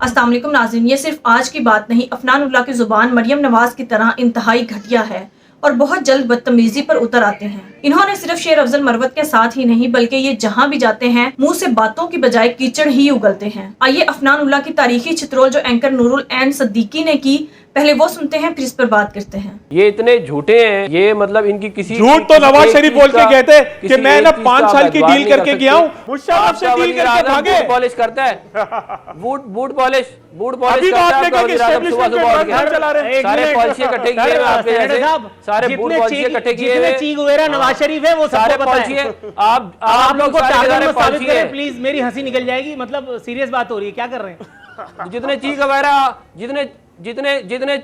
अस्सलाम वालेकुम नाज़रीन, ये सिर्फ आज की बात नहीं, अफनान उल्लाह की जुबान मरियम नवाज की तरह इंतहाई घटिया है और बहुत जल्द बदतमीजी पर उतर आते हैं। इन्होंने सिर्फ शेर अफजल मरवत के साथ ही नहीं बल्कि ये जहाँ भी जाते हैं मुंह से बातों की बजाय कीचड़ ही उगलते हैं। आइए अफनान उल्लाह की तारीखी चित्रोल जो एंकर नूरुल ऐन सद्दीकी ने की, पहले वो सुनते हैं फिर इस पर बात करते हैं। ये इतने झूठे हैं, ये मतलब इनकी किसी झूठ तो नवाज शरीफ बोल के कहते हैं कि मैं ना 5 साल की डील करके गया हूँ, मुशर्रफ से डील करके भागे। बूट पॉलिश करता है, बूट पॉलिश अभी तो आपने कहा कि एस्टेब्लिशमेंट का घर चला रहे हैं। सारे पॉलिसी इकट्ठे किए हैं आपके जैसे, सारे बूट पॉलिसी इकट्ठे किए हैं। चीख वगैरह नवाज शरीफ है वो सारे पॉलिसी है। आप लोग सारे पॉलिसी है। प्लीज मेरी हंसी निकल जाएगी, मतलब सीरियस बात हो रही है, क्या कर रहे हैं? जितने चीख वगैरह जितने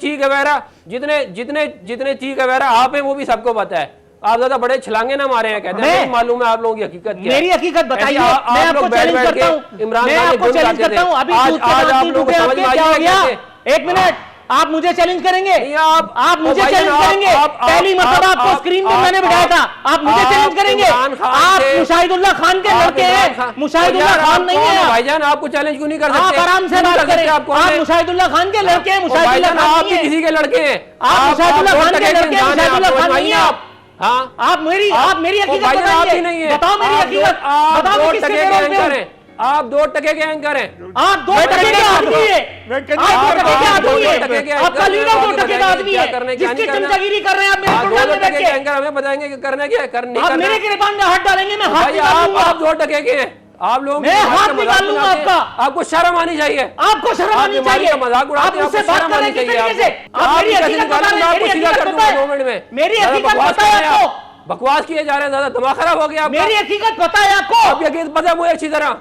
चीख वगैरह आप हैं वो भी सबको पता है। आप ज्यादा बड़े छलांगे ना मारे हैं, कहते हैं नहीं मालूम है आप लोगों की हकीकत क्या है। मेरी हकीकत बताइए, मैं आपको चैलेंज करता हूं, इमरान मैं खान आपको चैलेंज करता हूं। अभी आज आप लोग समझ में क्या हो गया? आइए, एक मिनट, आप मुझे चैलेंज करेंगे? आप मुझे भाई चैलेंज साहब, करेंगे? पहली मतलब आपको स्क्रीन पे मैंने बिठाया था, आप मुझे चैलेंज करेंगे? आप मुशाहिदुल्लाह खान के लड़के हैं, मुशाहिदुल्लाह खान नहीं है भाईजान। आपको चैलेंज क्यों नहीं कर सकते? आप आराम से बात करें। आप मुशाहिदुल्लाह खान के लड़के हैं, मुशाहिदुल्लाह खान आप भी किसी के लड़के हैं। आप मुशाहिदुल्लाह खान के लड़के हैं, मुशाहिदुल्लाह खान नहीं है आप। हाँ, आप मेरी हकीकत बताइए, बताओ मेरी हकीकत, बताओ किसके पैरों पे हूं? आप 2 टके के एंकर हैं। आप 2 टके के आदमी हैं, आप 2 टके के आदमी हैं, आपका लीडर 2 टके का आदमी है जिसकी चमचागिरी कर रहे हैं। आप मेरे प्रोग्राम में बैठ के एंकर हमें बताएंगे कि करना क्या है, करने आप मेरे गिरबान में हाथ डालेंगे, मैं हाथ निकालूंगा। आप 2 टके के हैं, आप लोग मैं हाथ निकाल लूंगा आपका। आपको शर्म आनी चाहिए, आपको शर्म आनी चाहिए। मजाक उड़ाते हैं, आप मुझसे बात करें किस तरीके से? आप मेरी हकीकत बता रहे हैं, मेरी हकीकत पता है, 2 मिनट में मेरी हकीकत पता है आपको? बकवास किए जा रहे हैं, ज्यादा दिमाग खराब हो गया। मेरी हकीकत पता है आपको? आप यकीन पता है मुझे अच्छी तरह।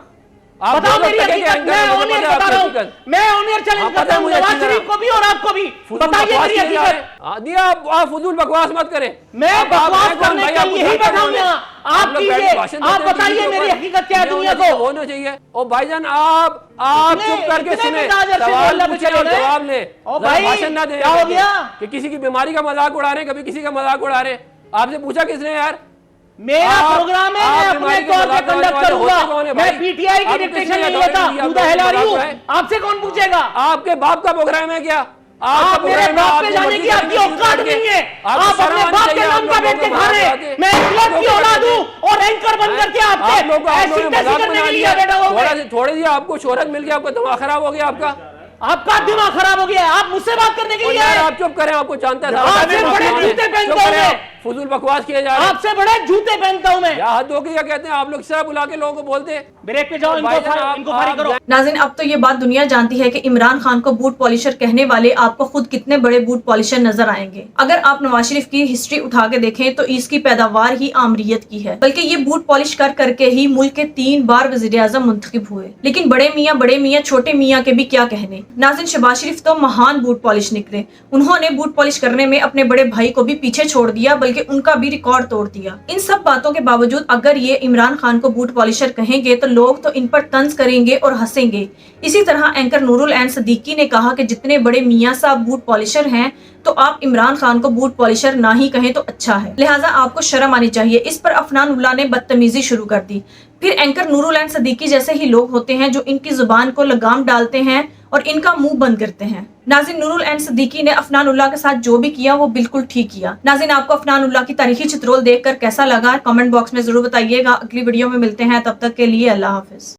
आप बताओ मेरी हकीकत, मैं ऑनियर बता रहा हूं, मैं ऑनियर चैलेंज करता हूं नवाज शरीफ को भी और आपको भी। बताइए मेरी हकीकत। दिया आप फुजूल बकवास मत करें। मैं बकवास करने के लिए ही बैठा हूं यहां। आप कीजिए, आप बताइए मेरी हकीकत क्या है दुनिया को होना चाहिए। ओ भाईजान आप चुप करके सुने, सवाल पूछे और जवाब ले, भाषण ना दे। क्या हो गया कि किसी की बीमारी का मजाक उड़ा रहे हैं, कभी किसी का मजाक उड़ा रहे हैं। आपसे पूछा किसने यार? मेरा प्रोग्राम है, मैं अपने तौर पे कंडक्ट करूंगा, मैं पीटीआई की डिक्टेशन नहीं लेता। आपसे कौन पूछेगा? आपके बाप का प्रोग्राम है क्या? आप मेरे बाप पे जाने की आपकी औकात नहीं है। आप अपने बाप के नाम का बैठ के खा रहे हैं। मैं इस्लाम की औलाद हूं और एंकर बन करके आपके ऐसी तैसी करने के लिए बैठा हूं। थोड़ी सी आपको शोहरत मिल गया, आपका दिमाग खराब हो गया, आपका दिमाग खराब हो गया। आप मुझसे बात करने के लिए आए? आप चुप करें, आपको जानता है। आपसे बड़े जूते पहनता हूं मैं, फुजूल बकवास किए जा रहे हैं। आपसे बड़े जूते पहनता हूं मैं। हद हो गई, क्या कहते हैं आप लोग? सिर्फ बुला के लोगों को बोलते ब्रेक पे जाओ, इनको फारिग करो। नाज़रीन, अब तो ये बात दुनिया जानती है कि इमरान खान को बूट पॉलिशर कहने वाले आपको खुद कितने बड़े बूट पॉलिशर नजर आएंगे। अगर आप नवाज शरीफ की हिस्ट्री उठा के देखें तो इसकी पैदावार ही आमरीयत की है, बल्कि ये बूट पॉलिश कर करके ही मुल्क के 3 बार वज़ीर-ए-आज़म मुंतखब हुए। लेकिन बड़े मियाँ छोटे मियाँ के भी क्या कहने। नाज़रीन, शहबाज शरीफ तो महान बूट पॉलिश निकले। उन्होंने बूट पॉलिश करने में अपने बड़े भाई को भी पीछे छोड़ दिया, बल्कि उनका भी रिकॉर्ड तोड़ दिया। इन सब बातों के बावजूद अगर ये इमरान खान को बूट पॉलिशर कहेंगे तो लोग तो इन पर तंज करेंगे और हंसेंगे। इसी तरह एंकर नूरुल ऐन सद्दीकी ने कहा कि जितने बड़े मियाँ साहब बूट पॉलिशर हैं तो आप इमरान खान को बूट पॉलिशर ना ही कहें तो अच्छा है, लिहाजा आपको शर्म आनी चाहिए। इस पर अफनान उल्लाह ने बदतमीजी शुरू कर दी। फिर एंकर नूरुल ऐन सद्दीकी जैसे ही लोग होते हैं जो इनकी जुबान को लगाम डालते हैं और इनका मुंह बंद करते हैं। नाज़रीन, नूरुल ऐन सद्दीकी ने अफनान उल्लाह के साथ जो भी किया वो बिल्कुल ठीक किया। नाज़रीन, आपको अफनान उल्लाह की तारीखी चित्रोल देखकर कैसा लगा कमेंट बॉक्स में जरूर बताइएगा। अगली वीडियो में मिलते हैं, तब तक के लिए अल्लाह हाफिज।